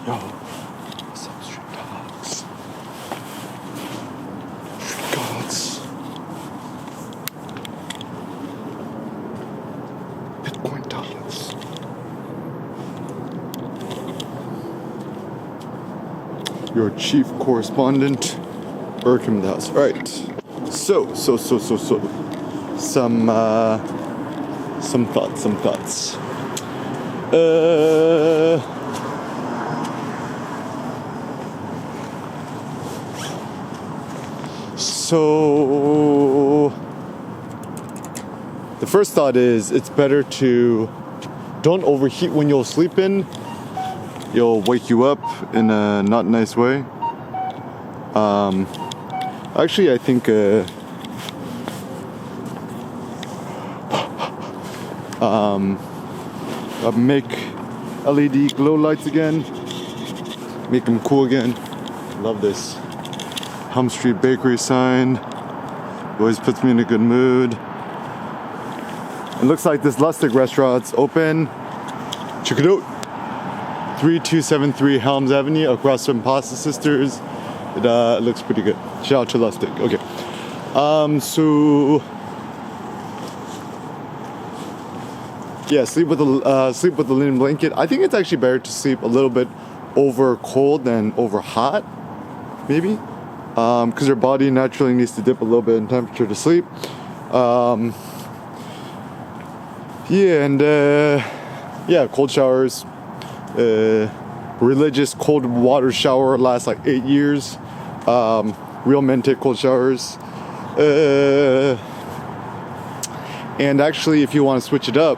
Yo, what's up, street dogs? Street gods. Bitcoin dollars. Your chief correspondent, Berkham House. Right. So. Some thoughts. So the first thought is it's better to don't overheat when you're sleeping. You'll wake you up in a not nice way. Actually, I think make LED glow lights again. Make them cool again. Love this Hum Street Bakery sign. Always puts me in a good mood. It looks like this Lustig restaurant's open. Check it out. 3273 Helms Avenue across from Pasta Sisters. It looks pretty good. Shout out to Lustig. Okay. Sleep with the linen blanket. I think it's actually better to sleep a little bit over cold than over hot, maybe, because your body naturally needs to dip a little bit in temperature to sleep. Cold showers. Religious cold water shower lasts like 8 years. Real men take cold showers. And actually, if you want to switch it up,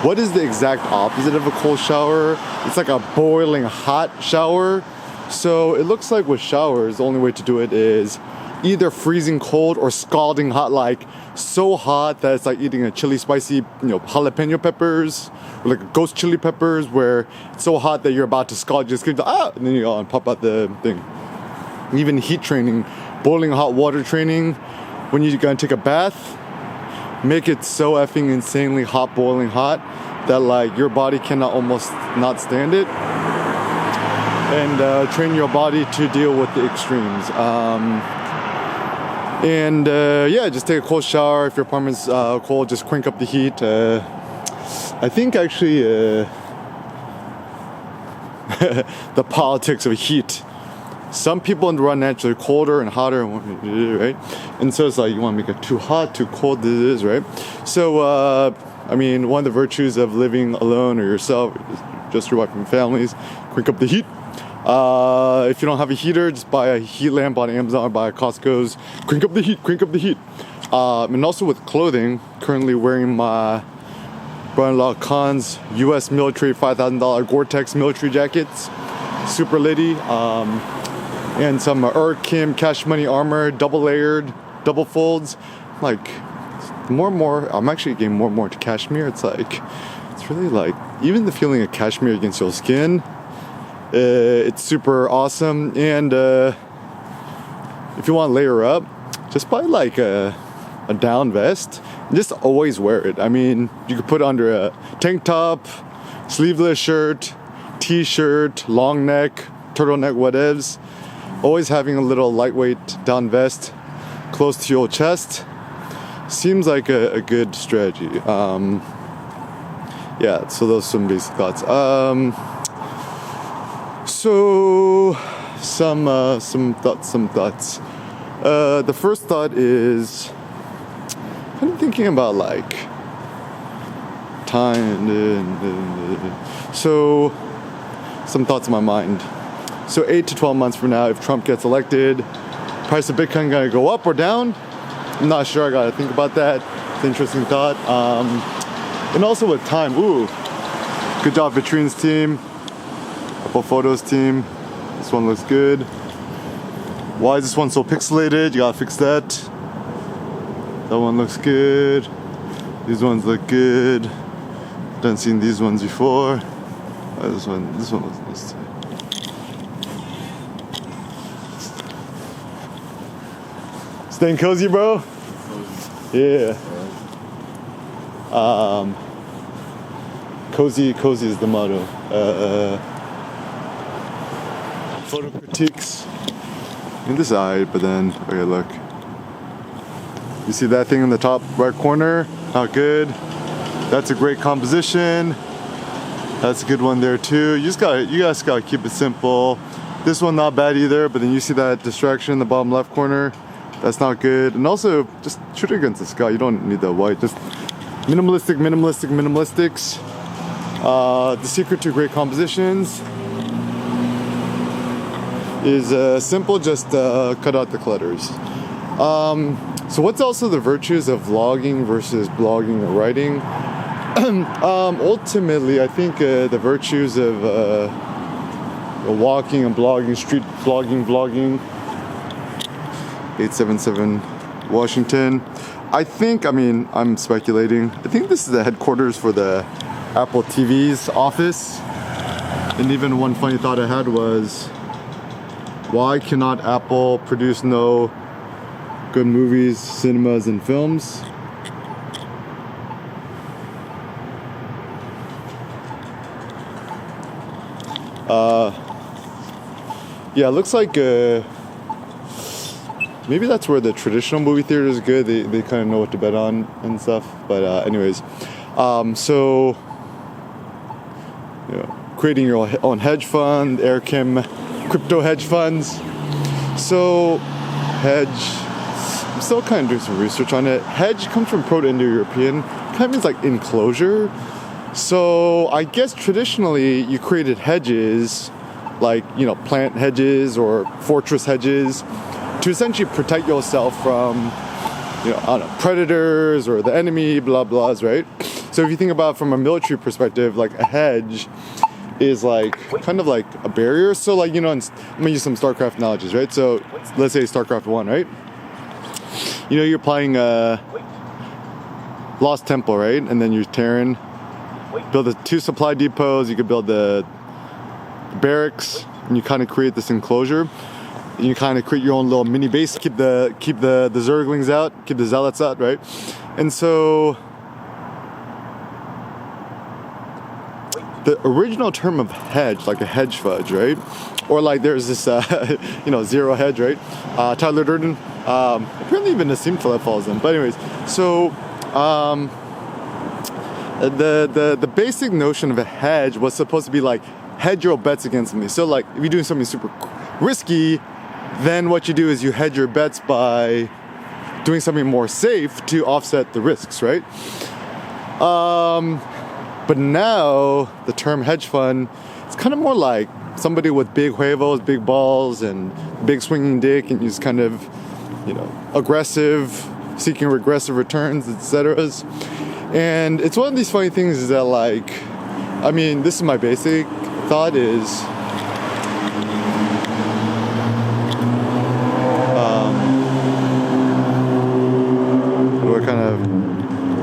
what is the exact opposite of a cold shower? It's like a boiling hot shower. So it looks like with showers, the only way to do it is either freezing cold or scalding hot, like so hot that it's like eating a chili spicy, jalapeno peppers, or like ghost chili peppers, where it's so hot that you're about to scald, just get and then you pop out the thing. Even heat training, boiling hot water training, when you're gonna take a bath, make it so effing insanely hot, boiling hot, that like your body cannot almost not stand it, and train your body to deal with the extremes. Just take a cold shower. If your apartment's cold, just crank up the heat. I think actually the politics of heat. Some people run naturally colder and hotter, right? And so it's like you want to make it too hot, too cold, this is, right? So, one of the virtues of living alone or yourself, just your wife and families, crank up the heat. If you don't have a heater, just buy a heat lamp on Amazon or buy a Costco's. Crank up the heat. And also with clothing, currently wearing my brother-in-law Khan's U.S. military $5,000 Gore-Tex military jackets. Super litty. And some Kim Cash Money armor, double layered, double folds. Like, more and more, I'm actually getting more and more to cashmere. It's really like, even the feeling of cashmere against your skin, it's super awesome. And if you want to layer up, just buy like a down vest. Just always wear it. I mean, you could put it under a tank top, sleeveless shirt, t-shirt, long neck, turtleneck, whatevs. Always having a little lightweight down vest close to your chest seems like a good strategy. So those are some basic thoughts. Some thoughts. The first thought is kind of thinking about like time. So some thoughts in my mind. So 8 to 12 months from now, if Trump gets elected, price of Bitcoin gonna go up or down? I'm not sure. I gotta think about that. It's an interesting thought. And also with time. Good job, Vitrine's team. Apple Photos team. This one looks good. Why is this one so pixelated? You gotta fix that. That one looks good. These ones look good. Done seen these ones before. This one looks nice too. Staying cozy, bro? Yeah. Cozy is the motto. Photo critiques. And this eye, but then, okay, look. You see that thing in the top right corner? Not good. That's a great composition. That's a good one there too. You guys gotta keep it simple. This one not bad either, but then you see that distraction in the bottom left corner. That's not good. And also, just shoot it against the sky. You don't need that white. Just minimalistics. The secret to great compositions is simple. Just cut out the clutters. So what's also the virtues of vlogging versus blogging or writing? Ultimately, I think the virtues of walking and blogging, street vlogging, 877 Washington. I'm speculating. I think this is the headquarters for the Apple TV's office. And even one funny thought I had was, why cannot Apple produce no good movies, cinemas, and films? Yeah, it looks like maybe that's where the traditional movie theater is good. They kind of know what to bet on and stuff. But anyways, so creating your own hedge fund, Airkim crypto hedge funds. So hedge, I'm still kind of doing some research on it. Hedge comes from Proto-Indo-European, kind of means like enclosure. So I guess traditionally you created hedges, like, plant hedges or fortress hedges, to essentially protect yourself from, predators or the enemy, blah, blahs, right? So if you think about it from a military perspective, like a hedge is like, kind of like a barrier. So like, I'm going to use some StarCraft analogies, right? So let's say StarCraft 1, right? You're playing Lost Temple, right? And then you're Terran. Build the 2 supply depots, you could build the barracks, and you kind of create this enclosure. And you kind of create your own little mini base, keep the Zerglings out, keep the Zealots out, right? And so the original term of hedge, like a hedge fudge, right? Or like there's this, zero hedge, right? Tyler Durden, apparently even Nassim Taleb follows them. But anyways, so the basic notion of a hedge was supposed to be like hedge your bets against something. So like if you're doing something super risky, then what you do is you hedge your bets by doing something more safe to offset the risks, right? But now the term hedge fund, it's kind of more like somebody with big huevos, big balls, and big swinging dick, and he's kind of, aggressive, seeking regressive returns, etc. And it's one of these funny things is that, like, this is my basic thought is,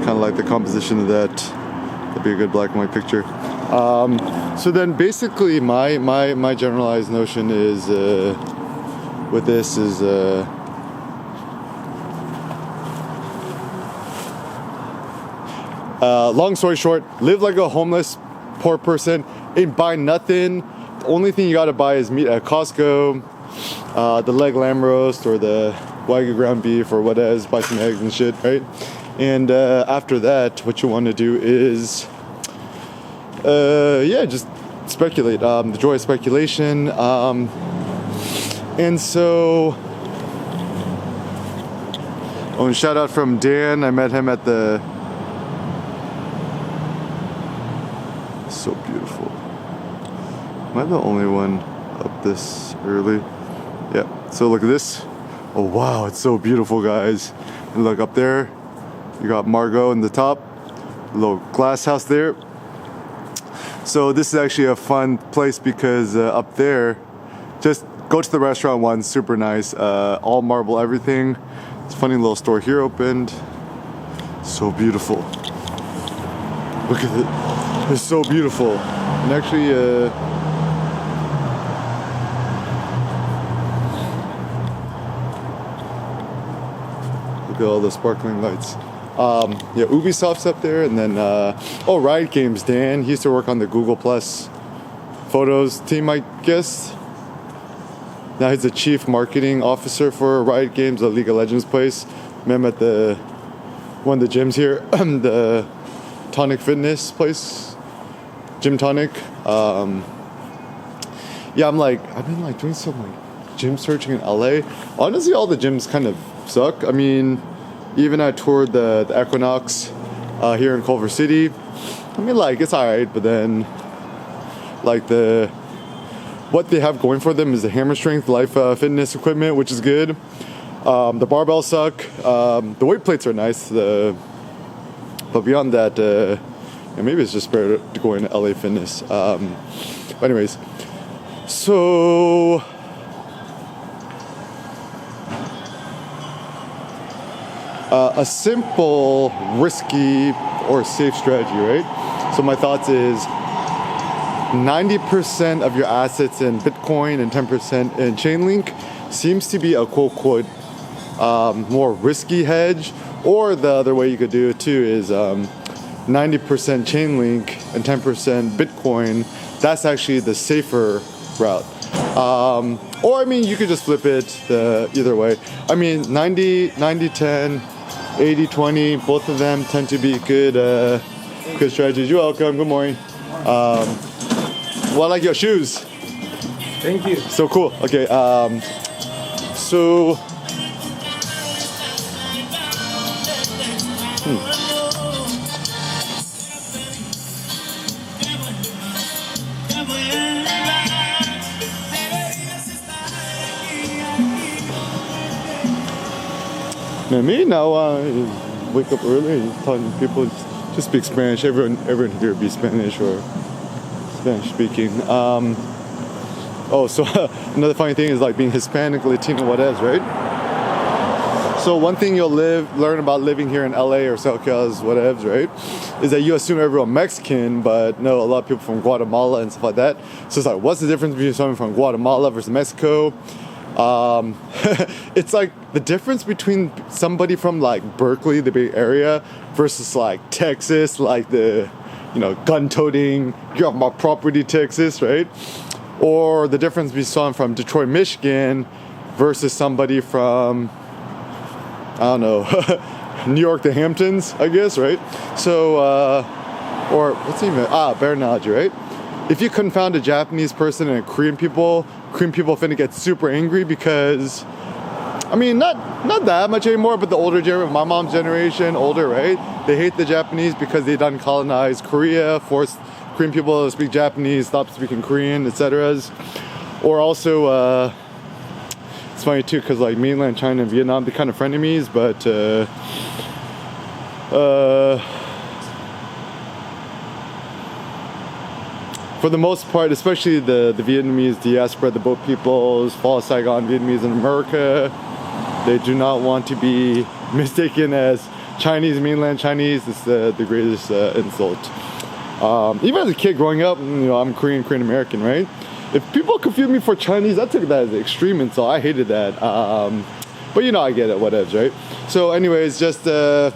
kind of like the composition of that. That'd be a good black and white picture. So then basically my generalized notion is with this is long story short, live like a homeless poor person, ain't buy nothing. The only thing you gotta buy is meat at Costco, the leg lamb roast or the Wagyu ground beef or what it is, buy some eggs and shit, right? And after that, what you want to do is, just speculate. The joy of speculation. And so, and shout out from Dan. I met him at the. So beautiful. Am I the only one up this early? Yeah. So look at this. Oh wow, it's so beautiful, guys. And look up there. You got Margot in the top, a little glass house there. So this is actually a fun place because up there, just go to the restaurant once, super nice, all marble everything. It's a funny little store here opened. So beautiful. Look at it, it's so beautiful. And actually, look at all the sparkling lights. Yeah, Ubisoft's up there, and then Riot Games. Dan, he used to work on the Google Plus Photos team, I guess. Now he's the chief marketing officer for Riot Games, a League of Legends place. Met him at one of the gyms here, the Tonic Fitness place, Gym Tonic. Yeah, I've been doing some gym searching in LA. Honestly, all the gyms kind of suck. I mean, even I toured the Equinox here in Culver City. I mean, it's alright, but then what they have going for them is the Hammer Strength Life Fitness equipment, which is good. The barbells suck. The weight plates are nice. But beyond that, maybe it's just better to go into LA Fitness. But anyways, so a simple, risky, or safe strategy, right? So my thoughts is 90% of your assets in Bitcoin and 10% in Chainlink seems to be a quote more risky hedge. Or the other way you could do it too is 90% Chainlink and 10% Bitcoin. That's actually the safer route. Or I mean, you could just flip it either way. I mean, 90-10, 80-20, both of them tend to be good strategies. You're welcome. Good morning. Well, I like your shoes. Thank you. So cool. Okay. So. Me now, wake up early and talking to people, just speak Spanish. Everyone here be Spanish or Spanish speaking. So another funny thing is being Hispanic, Latino, whatevs, right? So one thing you'll learn about living here in LA or SoCal's whatevs, right, is that you assume everyone Mexican, but no, a lot of people from Guatemala and stuff like that. So it's what's the difference between someone from Guatemala versus Mexico? It's the difference between somebody from Berkeley, the Bay Area, versus Texas, the gun-toting, get off my property Texas, right? Or the difference between someone from Detroit, Michigan versus somebody from, I don't know, New York, the Hamptons, I guess, right? So, or what's even, better analogy, right? If you confound a Japanese person and a Korean people finna get super angry because, I mean, not that much anymore, but the older generation, my mom's generation, older, right? They hate the Japanese because they done colonized Korea, forced Korean people to speak Japanese, stop speaking Korean, etc. Or also, it's funny too, because mainland China and Vietnam, they're kind of frenemies, but for the most part, especially the Vietnamese diaspora, the boat peoples, Fall Saigon Vietnamese in America, they do not want to be mistaken as Chinese, mainland Chinese. It's the greatest insult. Even as a kid growing up, I'm Korean American, right? If people confuse me for Chinese, I took that as an extreme insult. I hated that. But I get it, whatevs, right? So anyways, just look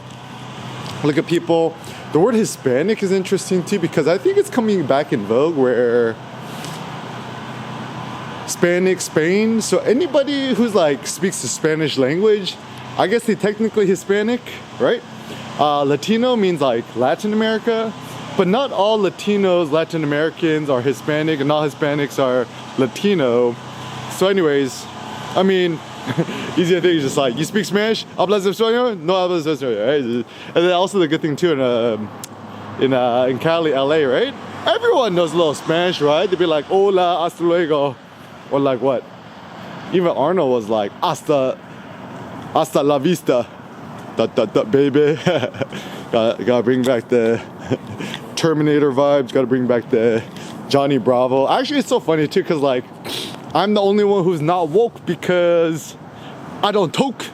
at people. The word Hispanic is interesting too, because I think it's coming back in vogue where Hispanic, Spain. So anybody who's speaks the Spanish language, I guess they technically Hispanic, right? Latino means Latin America, but not all Latinos, Latin Americans are Hispanic, and all Hispanics are Latino. So anyways, I mean, easier thing is just you speak Spanish? ¿Hablas español? No hablas español, right? And then also the good thing too in Cali, LA, right? Everyone knows a little Spanish, right? They'd be hola, hasta luego. Or what? Even Arnold was hasta la vista. Baby. gotta bring back the Terminator vibes, gotta bring back the Johnny Bravo. Actually, it's so funny too, because I'm the only one who's not woke because I don't toke.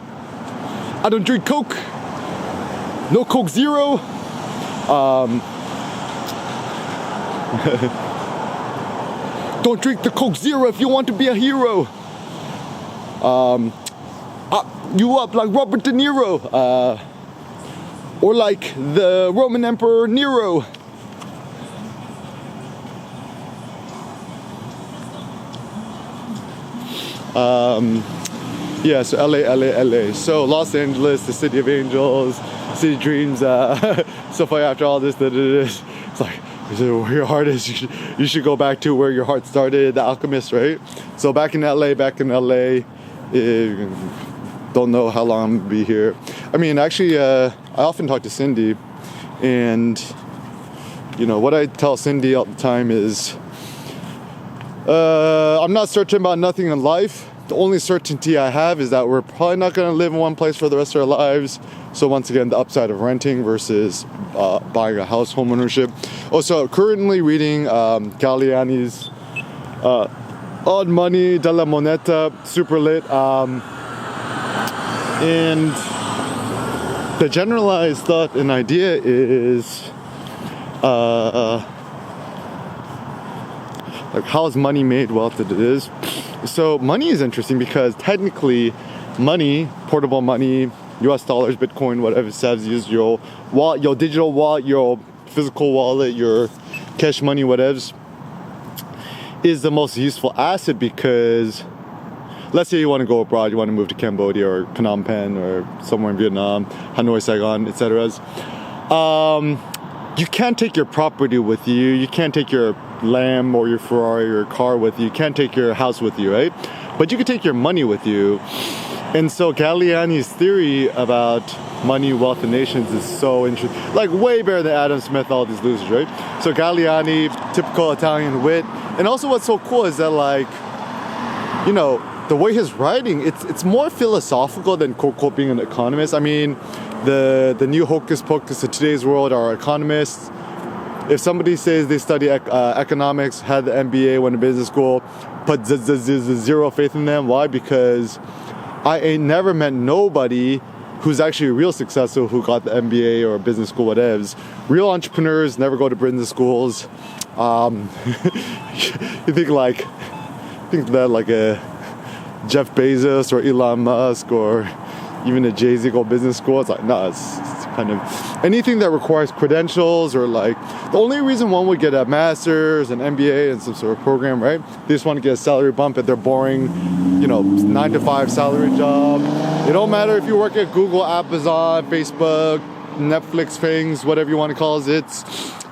I don't drink Coke. No Coke Zero. Don't drink the Coke Zero if you want to be a hero. You up like Robert De Niro. Or like the Roman Emperor Nero. Yeah, so LA. So Los Angeles, the city of angels, city of dreams, stuff like after all this, it's like, where your heart is, you should go back to where your heart started, The Alchemist, right? So back in LA, don't know how long I'm gonna be here. I mean, actually, I often talk to Cindy, and you know, what I tell Cindy all the time is, I'm not certain about nothing in life. The only certainty I have is that we're probably not going to live in one place for the rest of our lives. So once again, the upside of renting versus buying a house, home ownership. Also, currently reading Galliani's Odd Money della Moneta, super lit. And the generalized thought and idea is like, how is money made? Wealth it is. So money is interesting because technically money, portable money, US dollars, Bitcoin, whatever it says, use your wallet, your digital wallet, your physical wallet, your cash money, whatever, is the most useful asset because let's say you want to go abroad, you want to move to Cambodia or Phnom Penh or somewhere in Vietnam, Hanoi, Saigon, etc. You can't take your property with you. You can't take your Lamb or your Ferrari or your car with you. You can't take your house with you, right? But you can take your money with you. And so Galliani's theory about money, wealth, and nations is so interesting. Like way better than Adam Smith, all these losers, right? So Galliani, typical Italian wit. And also what's so cool is that, like, you know, the way he's writing, it's more philosophical than quote being an economist. I mean, the new hocus pocus of today's world are economists. If somebody says they study economics, had the MBA, went to business school, put zero faith in them. Why? Because I ain't never met nobody who's actually real successful who got the MBA or business school, whatevs. Real entrepreneurs never go to business schools. You think that like a Jeff Bezos or Elon Musk or even a Jay-Z go business school. It's like, no, it's kind of anything that requires credentials or like the only reason one would get a master's, an MBA, and some sort of program, right? They just want to get a salary bump at their boring, 9-to-5 salary job. It don't matter if you work at Google, Amazon, Facebook, Netflix, things, whatever you want to call it.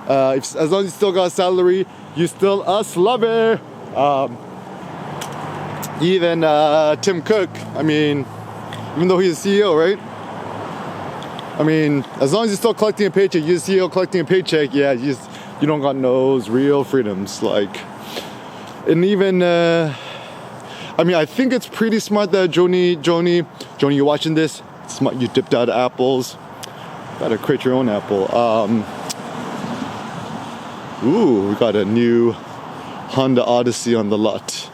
As long as you still got a salary, you still a slubber. Even Tim Cook, I mean, even though he's a CEO, right? I mean, as long as you're still collecting a paycheck, you're a CEO collecting a paycheck, yeah, you don't got no real freedoms. Like, and even, I mean, I think it's pretty smart that Joni, you're watching this. It's smart you dipped out of apples. Gotta create your own apple. Ooh, we got a new Honda Odyssey on the lot.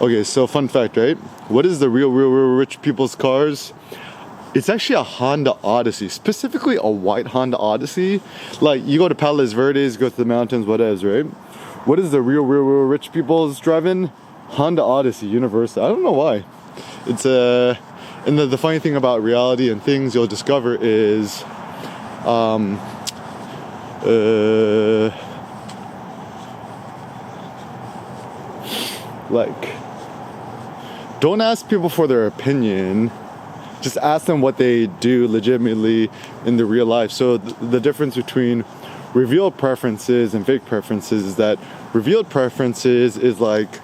Okay, so fun fact, right? What is the real rich people's cars? It's actually a Honda Odyssey, specifically a white Honda Odyssey. Like, you go to Palos Verdes, go to the mountains, whatever, right? What is the real rich people's driving? Honda Odyssey, Universal. I don't know why. It's and the funny thing about reality and things you'll discover is, like, don't ask people for their opinion. Just ask them what they do legitimately in the real life. So the difference between revealed preferences and fake preferences is that revealed preferences is like,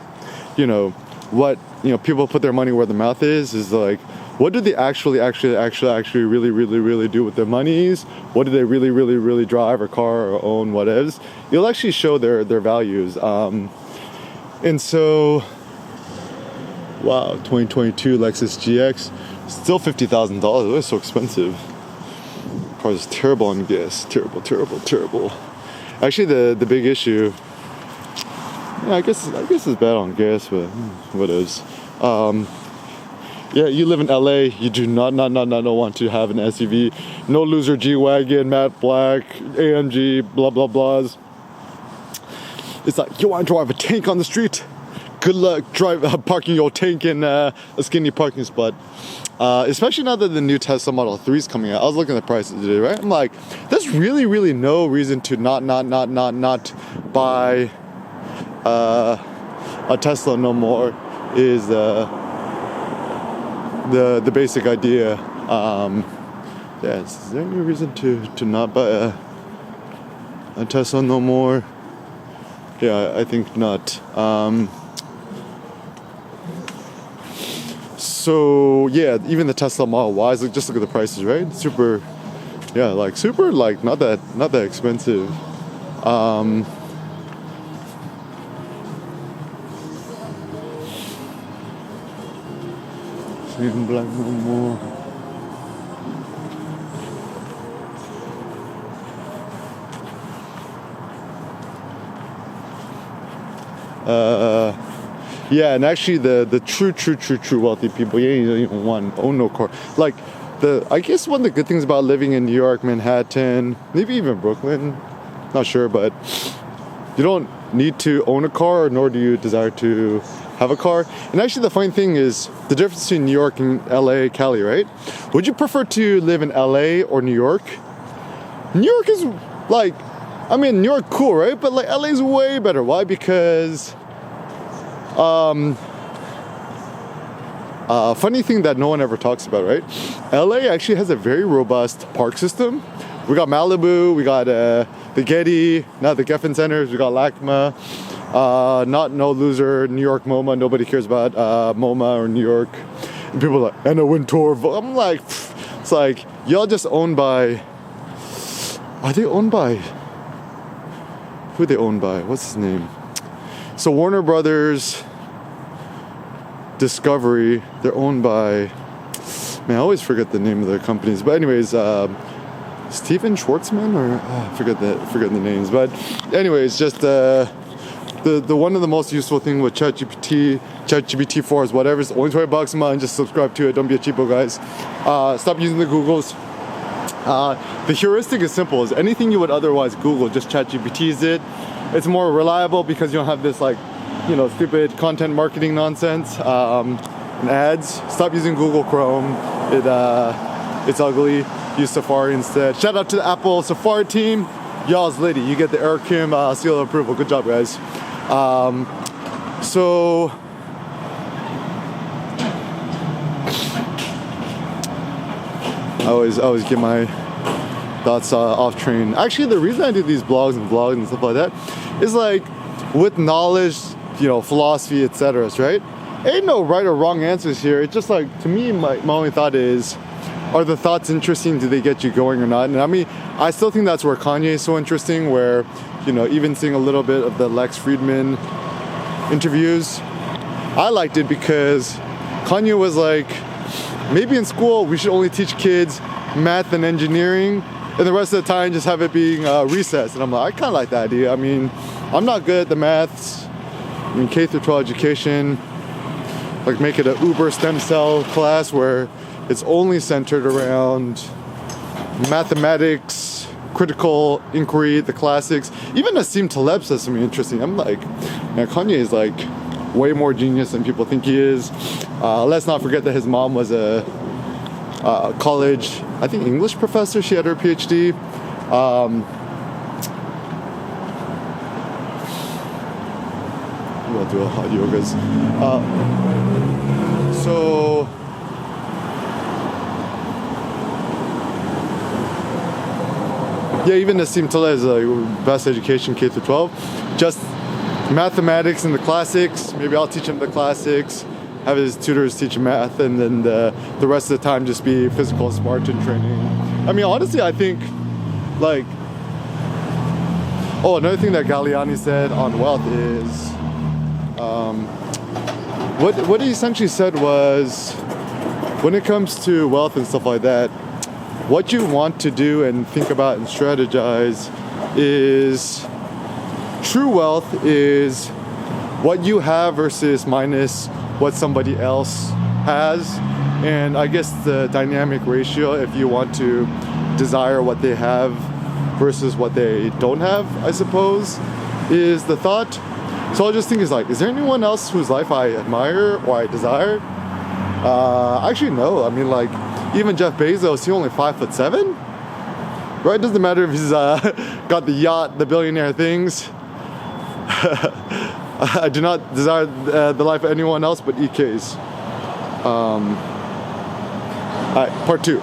what, people put their money where their mouth is like, what do they actually really do with their monies? What do they really drive or car or own, whatevs? You'll actually show their values. And so, wow, 2022 Lexus GX, still $50,000. That's so expensive. Car is terrible on gas. Terrible. Actually, the big issue, I guess it's bad on gas, but what is? Yeah, you live in LA. You do not want to have an SUV. No loser G-Wagon, matte black, AMG, blah blah blahs. It's like, you want to drive a tank on the street? good luck parking your tank in a skinny parking spot. Especially now that the new Tesla Model 3 is coming out. I was looking at the prices today, right? I'm like, there's really no reason to not buy a Tesla no more. Is the basic idea. Is there any reason to not buy a Tesla no more? Yeah, I think not. So yeah, even the Tesla Model Y, just look at the prices, right? Super, not that expensive. Even black no more. Yeah, and actually the true wealthy people, you don't even own no car. Like I guess one of the good things about living in New York, Manhattan, maybe even Brooklyn, not sure, but you don't need to own a car, nor do you desire to have a car. And actually the funny thing is the difference between New York and LA, Cali, right? Would you prefer to live in LA or New York? New York is New York cool, right? But LA is way better. Why? Because funny thing that no one ever talks about, right? LA actually has a very robust park system. We got Malibu, we got the Getty, now the Geffen Centers, we got LACMA, not no loser, New York MoMA. Nobody cares about MoMA or New York. And people are like, Anna Wintour. I'm like, it's like, y'all just owned by, are they owned by, who are they owned by? What's his name? So Warner Brothers, Discovery, they're owned by, man, I always forget the name of their companies. But anyways, Steven Schwartzman, or I forget the names. But anyways, just the one of the most useful thing with ChatGPT 4 is whatever. It's only $20 a month. Just subscribe to it. Don't be a cheapo, guys. Stop using the Googles. The heuristic is simple. Is anything you would otherwise Google, just ChatGPT's it. It's more reliable because you don't have this stupid content marketing nonsense and ads. Stop using Google Chrome. It's ugly. Use Safari instead. Shout out to the Apple Safari team. Y'all's litty. You get the Eric Kim seal of approval. Good job, guys. So I always get my thoughts off train. Actually, the reason I do these blogs and stuff like that is with knowledge, philosophy, etc. Right? Ain't no right or wrong answers here. It's just to me, my only thought is, are the thoughts interesting? Do they get you going or not? And I mean, I still think that's where Kanye is so interesting, where, even seeing a little bit of the Lex Friedman interviews, I liked it because Kanye was like, maybe in school we should only teach kids math and engineering, and the rest of the time just have it being recess. And I'm like, I kind of like that idea. I mean, I'm not good at the maths. I mean, K through 12 education, make it an Uber stem cell class where it's only centered around mathematics, critical inquiry, the classics. Even Nassim Taleb says something interesting. I'm like, man, Kanye is way more genius than people think he is. Let's not forget that his mom was a college, I think, English professor. She had her PhD. We'll do a hot yogas. So yeah, even Nassim Taleb is best education K through 12. Just mathematics and the classics. Maybe I'll teach him the classics. Have his tutors teach him math, and then the rest of the time just be physical Spartan training. I mean, honestly, I think another thing that Galliani said on wealth is what he essentially said was, when it comes to wealth and stuff like that, what you want to do and think about and strategize is, true wealth is what you have versus minus what somebody else has. And I guess the dynamic ratio, if you want to desire what they have versus what they don't have, I suppose, is the thought. So I just think, is like, is there anyone else whose life I admire or I desire? Actually, no. I mean, like, even Jeff Bezos, he only 5'7", right? Doesn't matter if he's got the yacht, the billionaire things. I do not desire the life of anyone else but EK's. Alright, part 2.